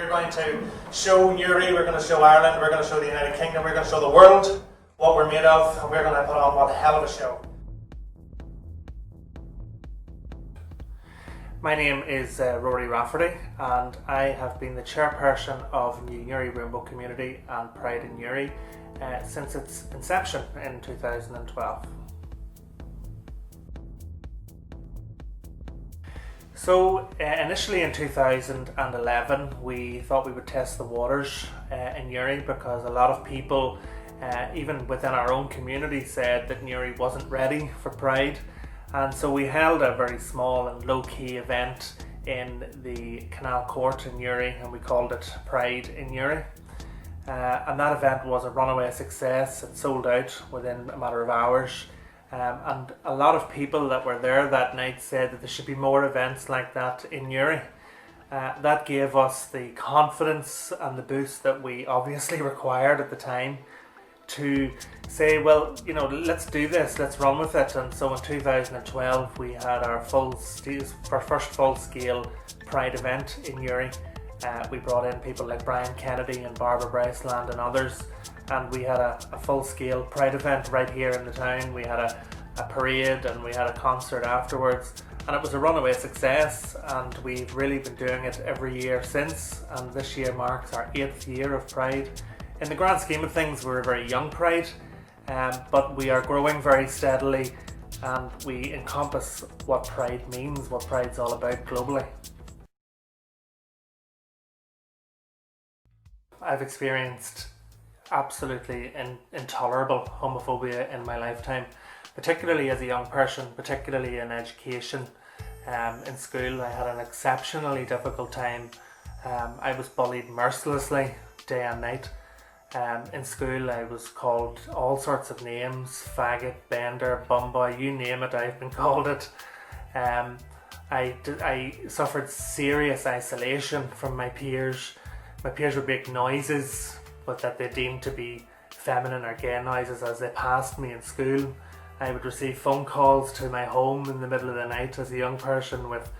We're going to show Newry, we're going to show Ireland, we're going to show the United Kingdom, we're going to show the world what we're made of, and we're going to put on one hell of a show. My name is Rory Rafferty, and I have been the chairperson of the Newry Rainbow Community and Pride in Newry since its inception in 2012. So initially in 2011 we thought we would test the waters in Newry, because a lot of people, even within our own community, said that Newry wasn't ready for Pride. And so we held a very small and low-key event in the Canal Court in Newry, and we called it Pride in Newry. And that event was a runaway success. It sold out within a matter of hours. And a lot of people that were there that night said that there should be more events like that in Newry. That gave us the confidence and the boost that we obviously required at the time to say, well, you know, let's do this, let's run with it. And so in 2012 we had our first full-scale Pride event in Newry. We brought in people like Brian Kennedy and Barbara Bryceland and others, and we had a full-scale Pride event right here in the town. We had a parade and we had a concert afterwards, and it was a runaway success, and we've really been doing it every year since, and this year marks our 8th year of Pride. In the grand scheme of things, we're a very young Pride, but we are growing very steadily, and we encompass what Pride means, what Pride's all about globally. I've experienced absolutely intolerable homophobia in my lifetime, particularly as a young person, particularly in education. In school I had an exceptionally difficult time. I was bullied mercilessly day and night. In school I was called all sorts of names: faggot, bender, bumboy, you name it, I've been called it. I suffered serious isolation from my peers. My peers would make noises but that they deemed to be feminine or gay noises as they passed me in school. I would receive phone calls to my home in the middle of the night as a young person with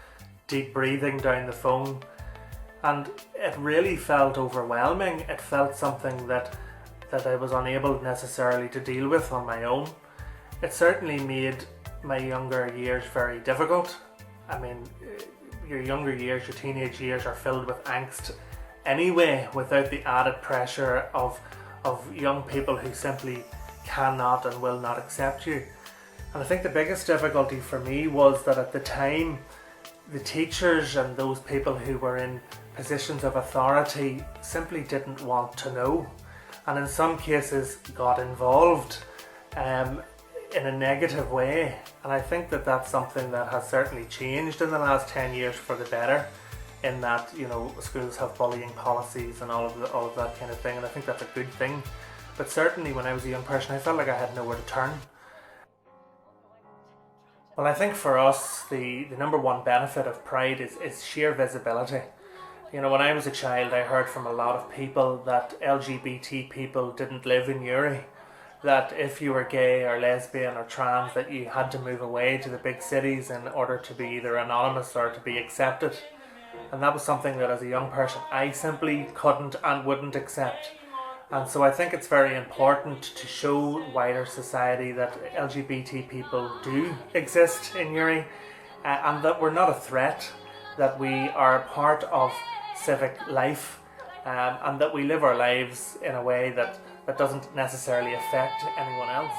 deep breathing down the phone. And it really felt overwhelming. It felt something that I was unable necessarily to deal with on my own. It certainly made my younger years very difficult. I mean, your younger years, your teenage years are filled with angst anyway, without the added pressure of young people who simply cannot and will not accept you. And I think the biggest difficulty for me was that at the time, the teachers and those people who were in positions of authority simply didn't want to know, and in some cases got involved in a negative way. And I think that that's something that has certainly changed in the last 10 years for the better, in that, you know, schools have bullying policies and all of that kind of thing, and I think that's a good thing. But certainly when I was a young person, I felt like I had nowhere to turn. Well, I think for us the number one benefit of Pride is sheer visibility. You know, when I was a child, I heard from a lot of people that LGBT people didn't live in Newry, that if you were gay or lesbian or trans, that you had to move away to the big cities in order to be either anonymous or to be accepted. And that was something that as a young person I simply couldn't and wouldn't accept. And so I think it's very important to show wider society that LGBT people do exist in Newry, and that we're not a threat, that we are part of civic life, and that we live our lives in a way that doesn't necessarily affect anyone else.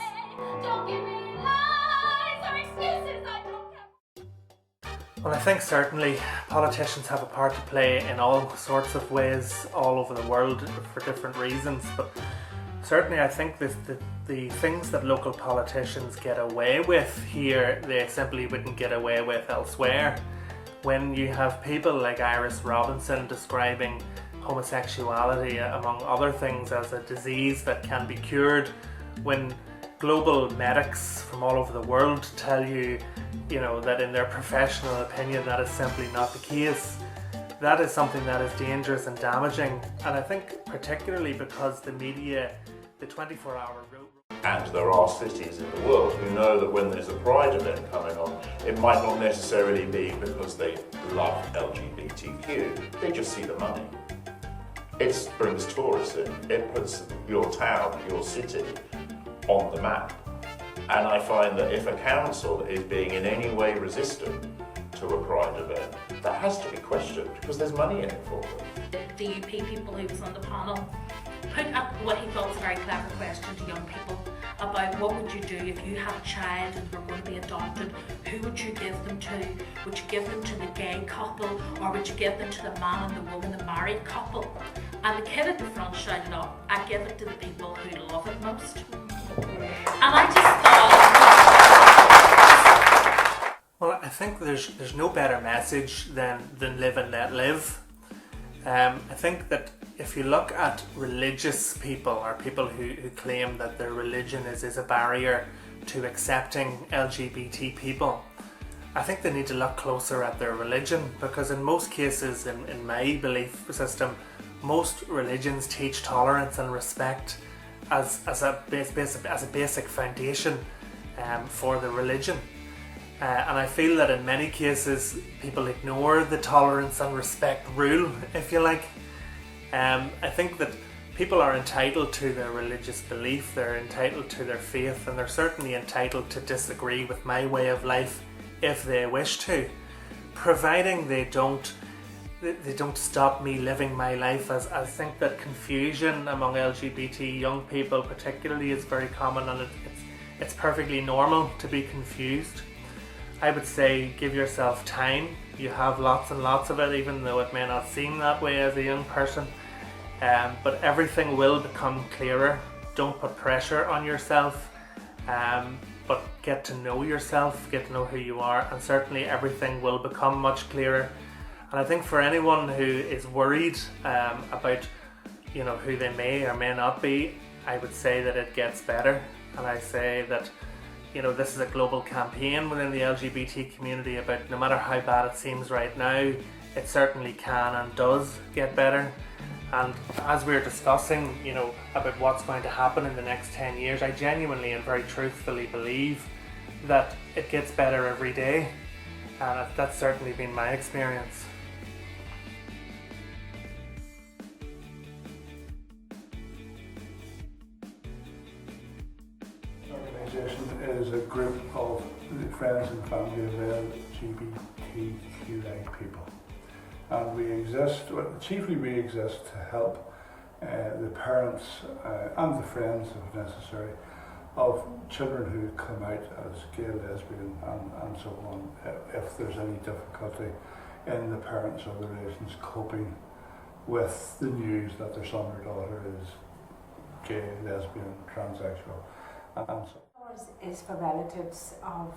Don't give me lies or excuses, I don't care. Well, I think certainly politicians have a part to play in all sorts of ways all over the world for different reasons, but certainly I think the things that local politicians get away with here, they simply wouldn't get away with elsewhere. When you have people like Iris Robinson describing homosexuality, among other things, as a disease that can be cured, when global medics from all over the world tell you, you know, that in their professional opinion that is simply not the case, that is something that is dangerous and damaging. And I think particularly because the media, the 24-hour road. And there are cities in the world who know that when there's a Pride event coming on, it might not necessarily be because they love LGBTQ, they just see the money. It brings tourists in. It puts your town, your city, on the map. And I find that if a council is being in any way resistant to a pride event, that has to be questioned because there's money in it for them. The UP people who was on the panel put up what he thought was a very clever question to young people about what would you do if you had a child and were going to be adopted, who would you give them to? Would you give them to the gay couple, or would you give them to the man and the woman, the married couple? And the kid at the front shouted out, I give it to the people who love it most. And I just thought... Well, I think there's no better message than live and let live. I think that if you look at religious people, or people who claim that their religion is a barrier to accepting LGBT people, I think they need to look closer at their religion, because in most cases, in my belief system, most religions teach tolerance and respect as a basic foundation for the religion. And I feel that in many cases people ignore the tolerance and respect rule, if you like. I think that people are entitled to their religious belief, they're entitled to their faith, and they're certainly entitled to disagree with my way of life if they wish to, providing they don't stop me living my life. As I think that confusion among LGBT young people particularly is very common, and it's perfectly normal to be confused. I would say give yourself time. You have lots and lots of it, even though it may not seem that way as a young person. But everything will become clearer. Don't put pressure on yourself, but get to know yourself, get to know who you are, and certainly everything will become much clearer. And I think for anyone who is worried about who they may or may not be, I would say that it gets better. And I say that this is a global campaign within the LGBT community about, no matter how bad it seems right now, it certainly can and does get better. And as we're discussing, about what's going to happen in the next 10 years, I genuinely and very truthfully believe that it gets better every day. And that's certainly been my experience. Is a group of friends and family of LGBTQI people, and chiefly we exist to help the parents and the friends, if necessary, of children who come out as gay, lesbian and so on, if there's any difficulty in the parents or the relations coping with the news that their son or daughter is gay, lesbian, transsexual, and so on. Is for relatives of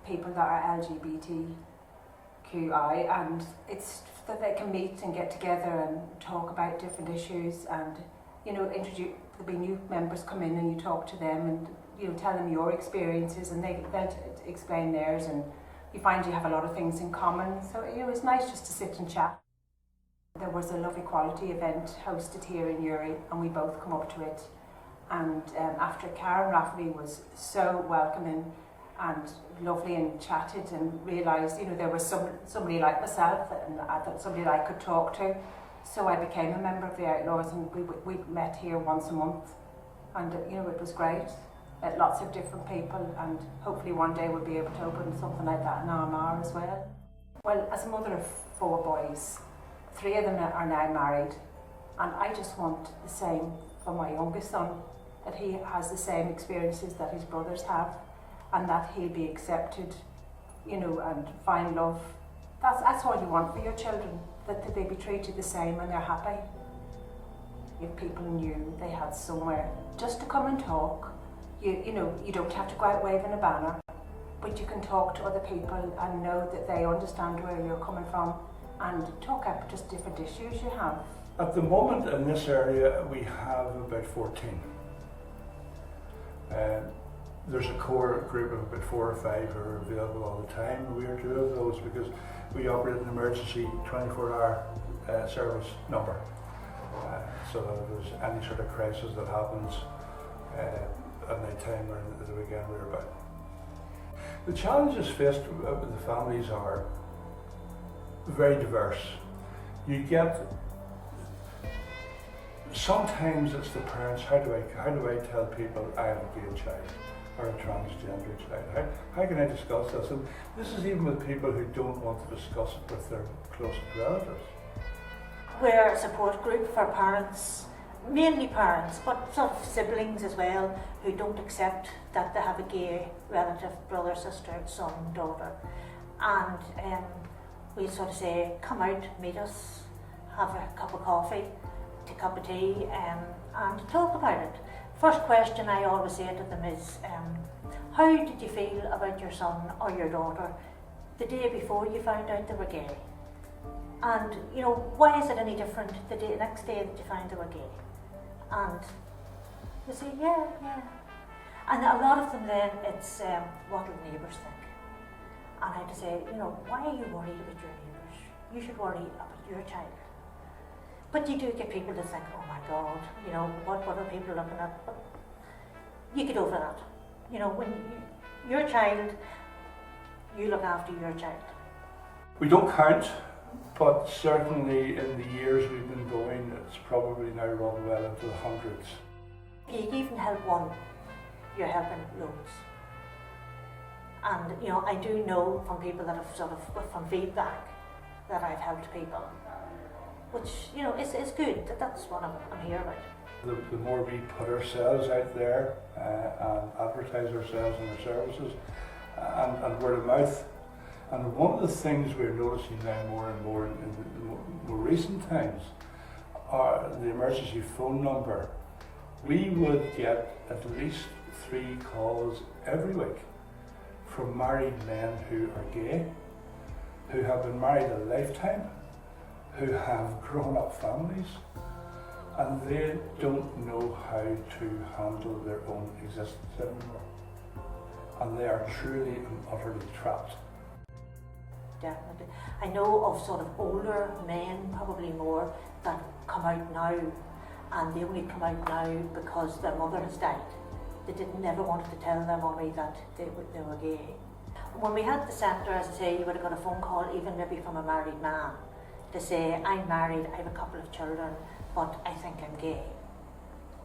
people that are LGBTQI, and it's that they can meet and get together and talk about different issues, and there'll be new members come in and you talk to them and tell them your experiences, and they'll explain theirs, and you find you have a lot of things in common. So it's nice just to sit and chat. There was a Love Equality event hosted here in Newry, and we both come up to it. And after Karen Rafferty was so welcoming and lovely and chatted, and realised there was somebody like myself and I thought somebody that I could talk to, so I became a member of the Outlaws, and we met here once a month, and it was great. Met lots of different people, and hopefully one day we'll be able to open something like that in Armagh as well. Well, as a mother of 4 boys, 3 of them are now married, and I just want the same for my youngest son, that he has the same experiences that his brothers have, and that he'll be accepted, and find love. That's all you want for your children, that they be treated the same and they're happy. If people knew they had somewhere just to come and talk, you don't have to go out waving a banner, but you can talk to other people and know that they understand where you're coming from, and talk about just different issues you have. At the moment in this area we have about 14. There's a core group of about 4 or 5 who are available all the time. We are 2 of those because we operate an emergency 24-hour service number. So that if there's any sort of crisis that happens at night time or at the weekend, we're about. The challenges faced with the families are very diverse. You get sometimes it's the parents. How do I tell people I have a gay child or a transgender child? How can I discuss this? And this is even with people who don't want to discuss it with their closest relatives. We're a support group for parents, mainly parents, but sort of siblings as well, who don't accept that they have a gay relative, brother, sister, son, daughter. And we sort of say, come out, meet us, have a cup of coffee, a cup of tea, and talk about it. First question I always say to them is, how did you feel about your son or your daughter the day before you found out they were gay? And, you know, why is it any different the next day that you find they were gay? And they say, yeah. And a lot of them then, it's, what will neighbours think? And I had to say, you know, why are you worried about your neighbours? You should worry about your child. But you do get people that think, oh my God, you know, what are people looking at? But you get over that. You know, when your child, you look after your child. We don't count, but certainly in the years we've been going, it's probably now run well into the hundreds. You can even help one, you're helping loads. And, you know, I do know from people that have sort of, from feedback, that I've helped people. Which, you know, is good. That's what I'm here about. The more we put ourselves out there and advertise ourselves and our services and word of mouth. And one of the things we're noticing now more and more in the more recent times are the emergency phone number. We would get at least 3 calls every week from married men who are gay, who have been married a lifetime, who have grown-up families, and they don't know how to handle their own existence anymore. And they are truly and utterly trapped. Definitely. I know of sort of older men, probably more, that come out now, and they only come out now because their mother has died. They never wanted to tell their mummy that they were gay. When we had the centre, as I say, you would have got a phone call, even maybe from a married man, to say, I'm married, I have a couple of children, but I think I'm gay.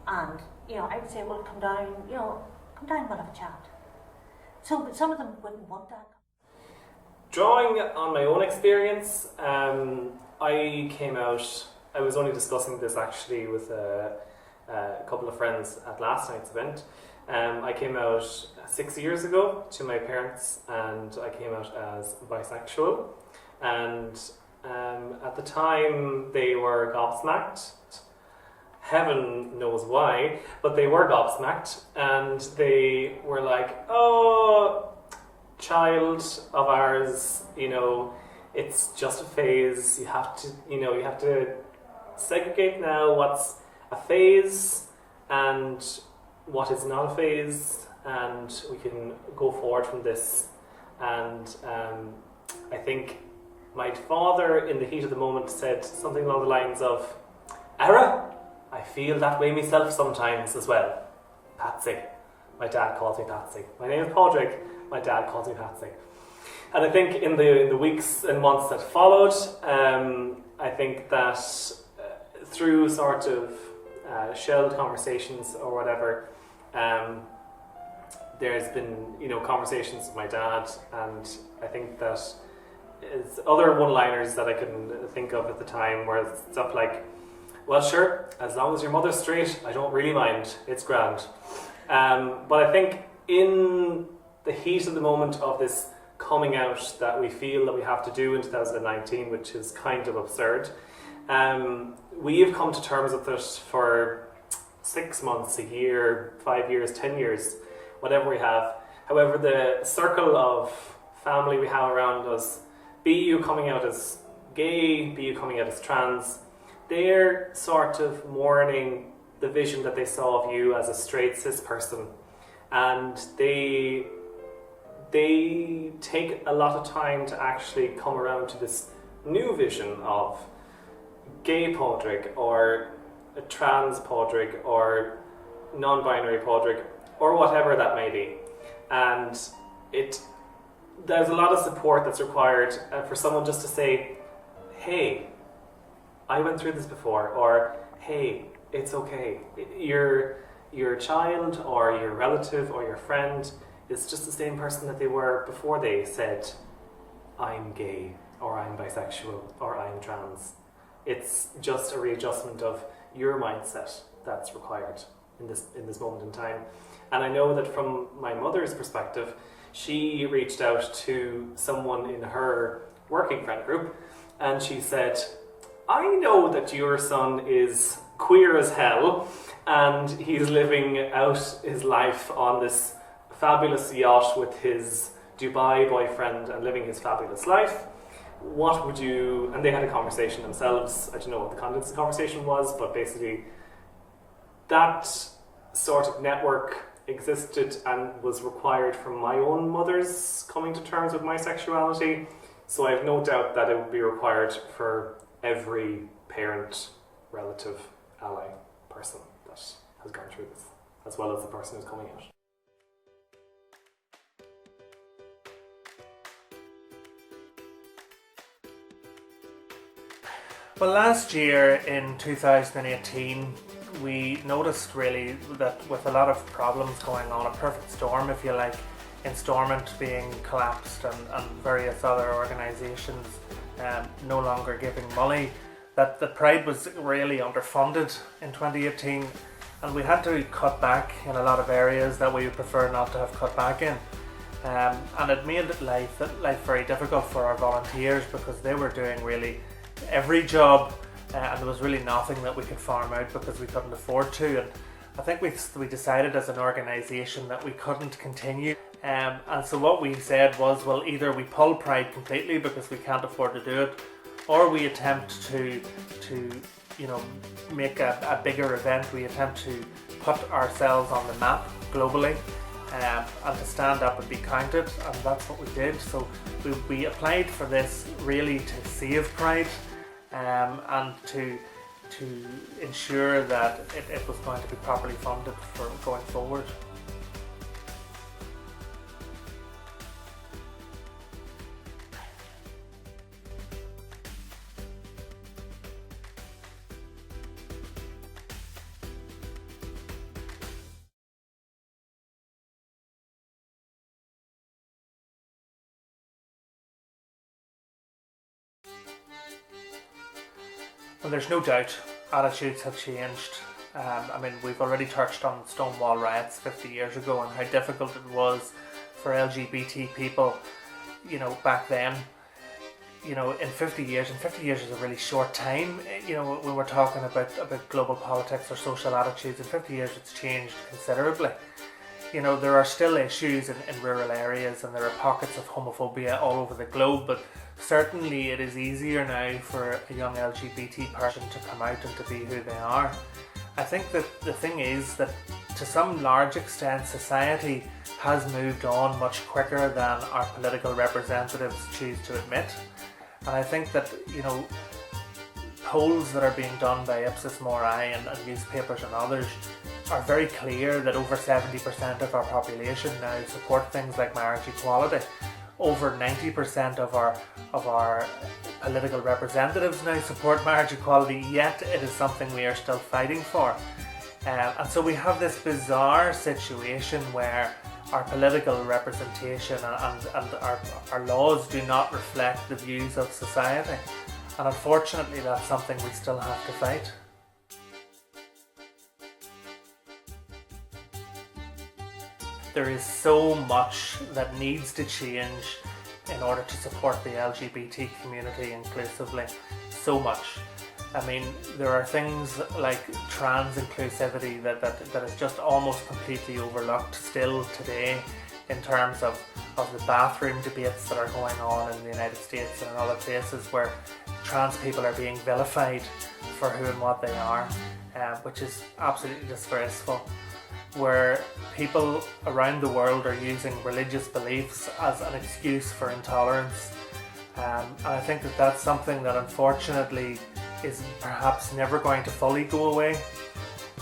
And, you know, I would say, well, come down, we'll have a chat. So some of them wouldn't want that. Drawing on my own experience, I came out, I was only discussing this actually with a couple of friends at last night's event. I came out 6 years ago to my parents, and I came out as bisexual. And at the time they were gobsmacked. Heaven knows why, but they were gobsmacked, and they were like, oh, child of ours, you know, it's just a phase. You have to segregate now what's a phase and what is not a phase, and we can go forward from this. And I think my father, in the heat of the moment, said something along the lines of, Ara, I feel that way myself sometimes as well. Patsy. My dad calls me Patsy. My name is Padraig. My dad calls me Patsy. And I think in the weeks and months that followed, I think that through sort of shelled conversations or whatever, there's been, you know, conversations with my dad, and I think that is other one-liners that I can think of at the time were stuff like, well, sure, as long as your mother's straight, I don't really mind, it's grand. But I think in the heat of the moment of this coming out that we feel that we have to do in 2019, which is kind of absurd, we have come to terms with it for 6 months, a year, 5 years, 10 years, whatever we have. However, the circle of family we have around us, be you coming out as gay, be you coming out as trans, they're sort of mourning the vision that they saw of you as a straight cis person, and they take a lot of time to actually come around to this new vision of gay Padraig, or a trans Padraig, or non-binary Padraig, or whatever that may be. And there's a lot of support that's required for someone just to say, hey, I went through this before, or hey, it's okay. Your child or your relative or your friend is just the same person that they were before they said, I'm gay, or I'm bisexual, or I'm trans. It's just a readjustment of your mindset that's required in this moment in time. And I know that from my mother's perspective, she reached out to someone in her working friend group, and she said, I know that your son is queer as hell, and he's living out his life on this fabulous yacht with his Dubai boyfriend and living his fabulous life. What would you... And they had a conversation themselves. I don't know what the contents of the conversation was, but basically that sort of network existed and was required from my own mother's coming to terms with my sexuality. So I have no doubt that it would be required for every parent, relative, ally, person that has gone through this, as well as the person who's coming out. Well, last year in 2018, we noticed really that with a lot of problems going on, a perfect storm, if you like, Instormant being collapsed and various other organisations no longer giving money, that the Pride was really underfunded in 2018, and we had to cut back in a lot of areas that we would prefer not to have cut back in. And it made life very difficult for our volunteers because they were doing really every job, and there was really nothing that we could farm out because we couldn't afford to. And I think we decided as an organisation that we couldn't continue, and so what we said was, well, either we pull Pride completely because we can't afford to do it, or we attempt to make a bigger event. We attempt to put ourselves on the map globally, and to stand up and be counted, and that's what we did. So we applied for this really to save Pride, and to ensure that it was going to be properly funded for going forward. Well, there's no doubt attitudes have changed. I mean, we've already touched on Stonewall riots 50 years ago and how difficult it was for LGBT people, back then. In 50 years, and 50 years is a really short time, when we're talking about global politics or social attitudes. In 50 years it's changed considerably. There are still issues in rural areas, and there are pockets of homophobia all over the globe, but certainly it is easier now for a young LGBT person to come out and to be who they are. I think that the thing is that to some large extent society has moved on much quicker than our political representatives choose to admit. And I think that, polls that are being done by Ipsos Mori and newspapers and others are very clear that over 70% of our population now support things like marriage equality. Over 90% of our political representatives now support marriage equality, yet it is something we are still fighting for. And so we have this bizarre situation where our political representation and our laws do not reflect the views of society. And unfortunately that's something we still have to fight. There is so much that needs to change in order to support the LGBT community inclusively. So much. I mean, there are things like trans inclusivity that is just almost completely overlooked still today in terms of the bathroom debates that are going on in the United States and in other places where trans people are being vilified for who and what they are, which is absolutely disgraceful. Where people around the world are using religious beliefs as an excuse for intolerance. And I think that that's something that unfortunately is perhaps never going to fully go away.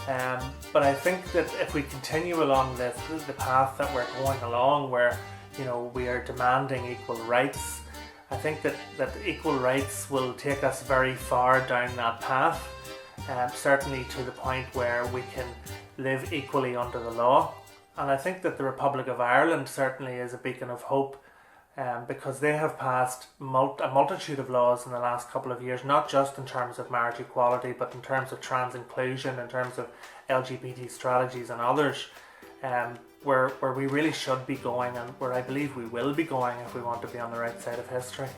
But I think that if we continue along the path that we're going along, where we are demanding equal rights, I think that equal rights will take us very far down that path. certainly to the point where we can live equally under the law. And I think that the Republic of Ireland certainly is a beacon of hope, because they have passed a multitude of laws in the last couple of years, not just in terms of marriage equality, but in terms of trans inclusion, in terms of LGBT strategies and others, where we really should be going, and where I believe we will be going if we want to be on the right side of history.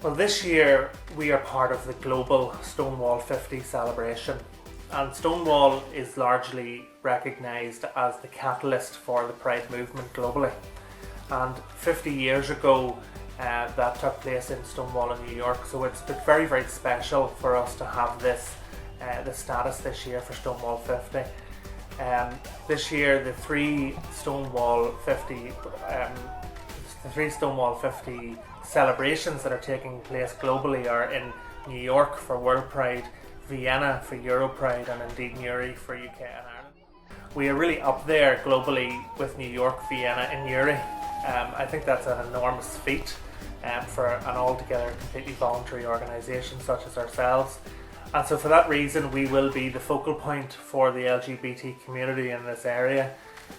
Well, this year we are part of the global Stonewall 50 celebration, and Stonewall is largely recognised as the catalyst for the Pride movement globally. And 50 years ago that took place in Stonewall in New York, so it's been very, very special for us to have this the status this year for Stonewall 50. This year the three Stonewall 50 celebrations that are taking place globally are in New York for World Pride, Vienna for Euro Pride, and indeed Newry for UK and Ireland. We are really up there globally with New York, Vienna and Newry. I think that's an enormous feat for an altogether completely voluntary organisation such as ourselves. And so for that reason we will be the focal point for the LGBT community in this area.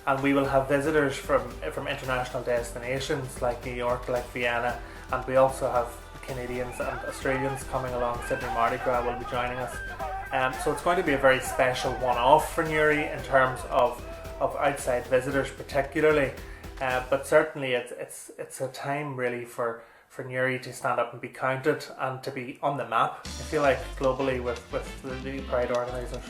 And we will have visitors from international destinations like New York, like Vienna, and we also have Canadians and Australians coming along. Sydney Mardi Gras will be joining us. So it's going to be a very special one-off for Newry in terms of outside visitors particularly, but certainly it's a time really for Newry to stand up and be counted and to be on the map, I feel like, globally with the Pride organisers.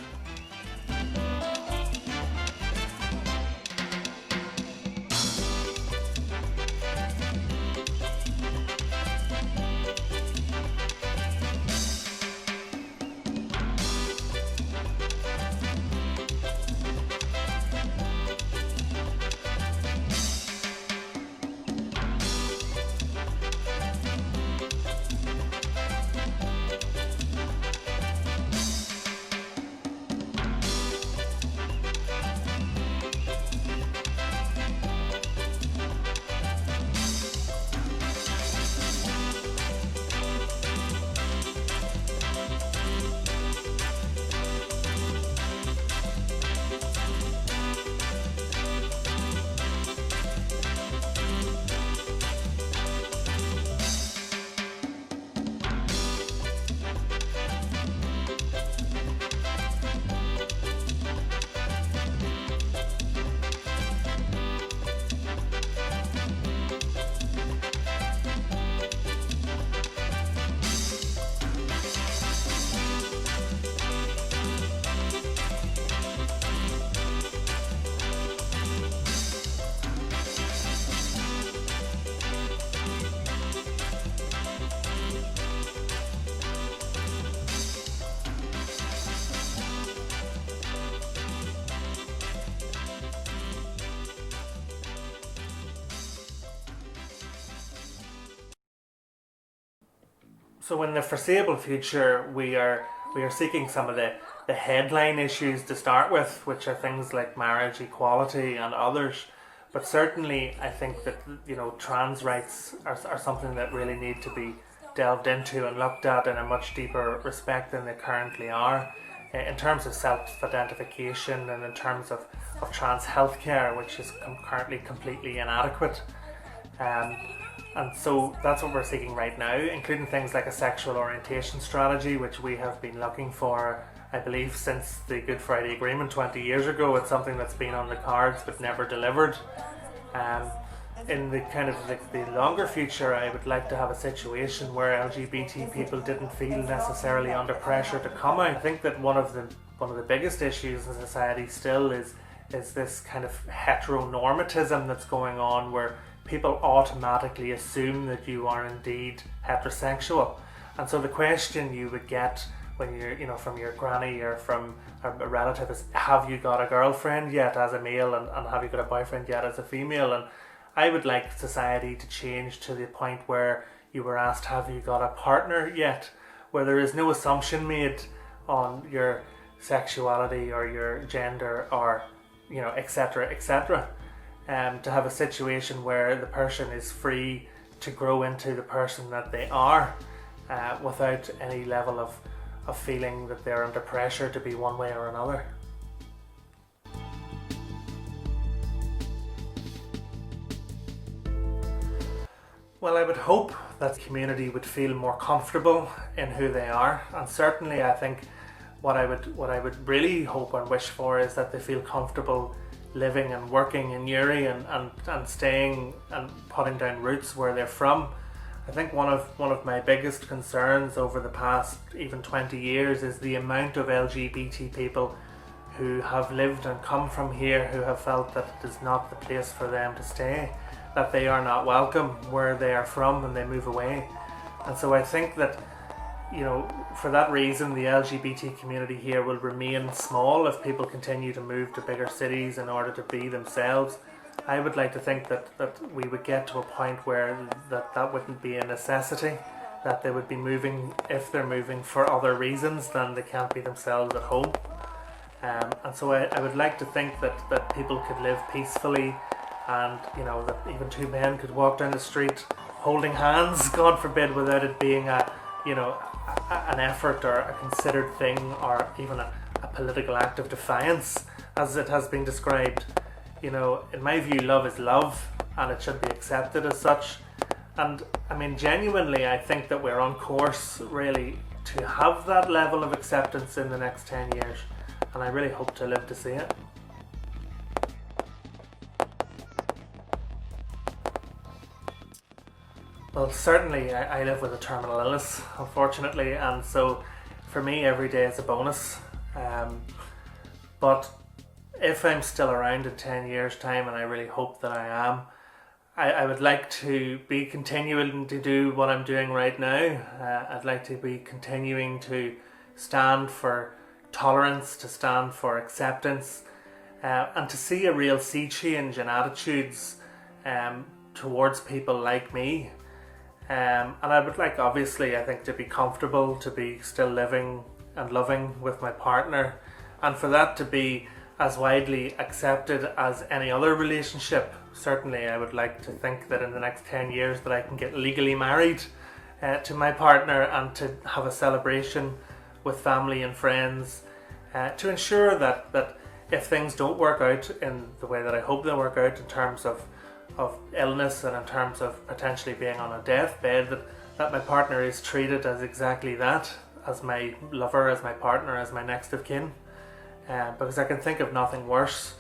So in the foreseeable future, we are seeking some of the headline issues to start with, which are things like marriage equality and others. But certainly, I think that, you know, trans rights are something that really need to be delved into and looked at in a much deeper respect than they currently are, in terms of self-identification and in terms of trans healthcare, which is currently completely inadequate. And so that's what we're seeking right now, including things like a sexual orientation strategy, which we have been looking for, I believe, since the Good Friday Agreement 20 years ago. It's something that's been on the cards but never delivered. In the kind of the longer future, I would like to have a situation where LGBT people didn't feel necessarily under pressure to come out. I think that one of the biggest issues in society still is this kind of heteronormatism that's going on, where people automatically assume that you are indeed heterosexual. And so the question you would get when you're, you know, from your granny or from a relative is, have you got a girlfriend yet as a male, and have you got a boyfriend yet as a female? And I would like society to change to the point where you were asked, have you got a partner yet? Where there is no assumption made on your sexuality or your gender or, you know, etc., etc. To have a situation where the person is free to grow into the person that they are without any level of feeling that they're under pressure to be one way or another. Well, I would hope that the community would feel more comfortable in who they are, and certainly I think what I would really hope and wish for is that they feel comfortable living and working in Newry and staying and putting down roots where they're from. I think one of my biggest concerns over the past even 20 years is the amount of LGBT people who have lived and come from here who have felt that it is not the place for them to stay, that they are not welcome where they are from when they move away. And so I think that, you know, for that reason the LGBT community here will remain small if people continue to move to bigger cities in order to be themselves. I would like to think that we would get to a point where that wouldn't be a necessity, that they would be moving, if they're moving for other reasons than they can't be themselves at home. And so I would like to think that people could live peacefully, and you know, that even two men could walk down the street holding hands, God forbid, without it being an effort or a considered thing, or even a political act of defiance, as it has been described. You know, in my view, love is love, and it should be accepted as such. And I mean, genuinely, I think that we're on course really to have that level of acceptance in the next 10 years, and I really hope to live to see it. Well, certainly I live with a terminal illness, unfortunately, and so for me every day is a bonus. But if I'm still around in 10 years' time, and I really hope that I am, I would like to be continuing to do what I'm doing right now. I'd like to be continuing to stand for tolerance, to stand for acceptance, and to see a real sea change in attitudes towards people like me. And I would like, obviously, I think, to be comfortable, to be still living and loving with my partner, and for that to be as widely accepted as any other relationship. Certainly I would like to think that in the next 10 years that I can get legally married to my partner, and to have a celebration with family and friends, to ensure that if things don't work out in the way that I hope they'll work out in terms of illness and in terms of potentially being on a deathbed, that my partner is treated as exactly that, as my lover, as my partner, as my next of kin. Because I can think of nothing worse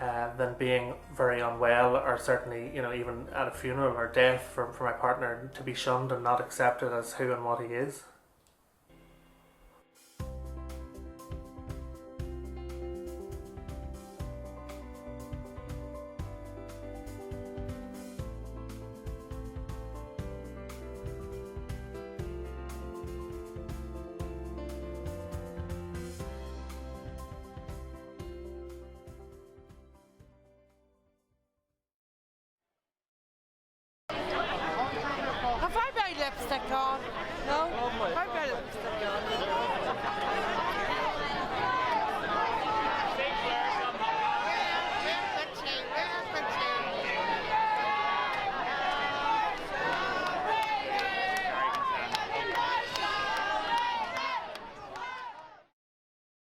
than being very unwell, or certainly, you know, even at a funeral or death, for my partner to be shunned and not accepted as who and what he is. Have I got lipstick on? No? Have I got lipstick on?